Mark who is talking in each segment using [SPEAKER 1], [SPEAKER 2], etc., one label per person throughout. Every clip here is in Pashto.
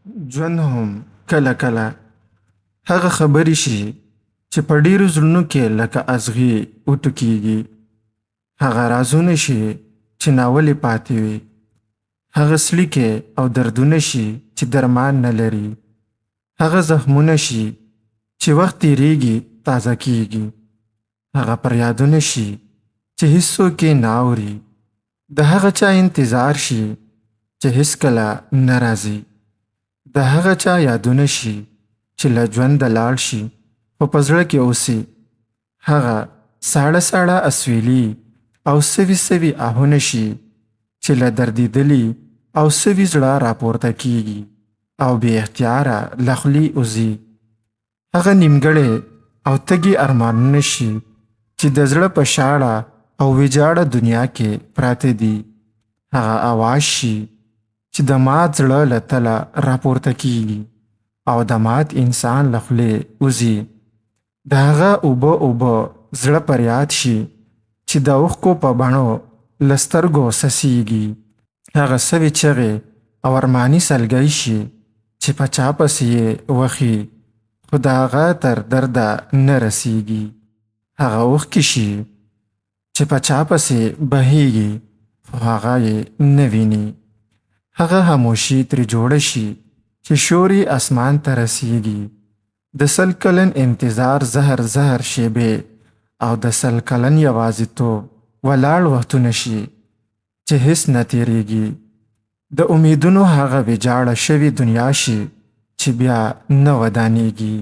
[SPEAKER 1] ژوند هم کله کله هغه خبرې شي چې په ډېرو زړونو کې لکه اغزي وټوکېږي. هغه رازونه شي چې ناولې پاتې وي. هغه څړیکې او دردونه شي چې درمان نه لري. هغه زخمونه شي چې وخت تېرېږي تازه کېږي. هغه فریادونه شي چې هیڅوک یې نه اوري. د هغه چا انتظار شي چې هیڅکله نه راځي. د هغه چا یادونه شي چې له ژونده لاړ شي خو په زړه کې اوسي. هغه ساړه ساړه اسویلي او سوي سوي آهونه شي چې له دردېدلي او سوي زړه راپورته کېږي او بې اختیاره له خولې وځي. هغه نیمګړی او تږي ارمانونه شي چې د زړه په شاړه او ویجاړه دنیا کې پراته دي. هغه اواز شي چې د مات زړه له تله راپورته کېږي او د مات انسان له خولې وځي. د هغه اوبه زړه فریاد شي چې د اوښکو په بڼو له سترګو څڅېږي. هغه سوي چغې او ارماني سلګۍ شي چې په چا پسې یې وخي خو د هغه تر درده نه رسېږي. هغه اوښکې شي چې په چا پسې بهېږي خو هغه یې نه ویني. هغه خاموشي ترې جوړه شي چې شور یې اسمان ته رسېږي. د 100 کلن انتظار زهر شیبې او د 100 کلن یوازیتوب ولاړ وختونه شي چې هیڅ نه تېرېږي. د امیدونو هغه ویجاړه شوې دنیا شي چې بیا نه ودانېږي.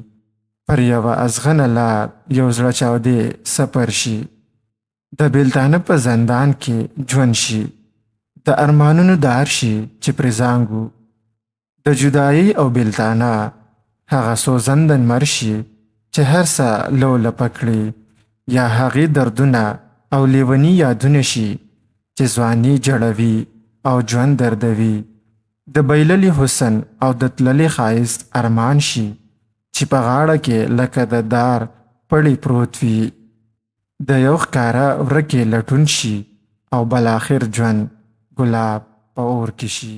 [SPEAKER 1] پر یوه ازغنه لار یو زړه چاودې سفر شي. د بیلتانه په زندان کې ژوند شي. د ارمانونو دار شي چې پرې زانګو. د جدایۍ او بیلتانه هغه سوځندن مر شي چې هر څه لولپه کړي. یا هغې دردونه او لیوني یادونه شي چې ځواني جړوي او ژوند دردوي. د بایللي حسن او د تللي ښایست ارمان شي چې په غاړه کې لکه د دار پړی پروت وي. د یو ښکاره ورکې لټون شي او بالاخر ژوند ګلاب په اور کې شي.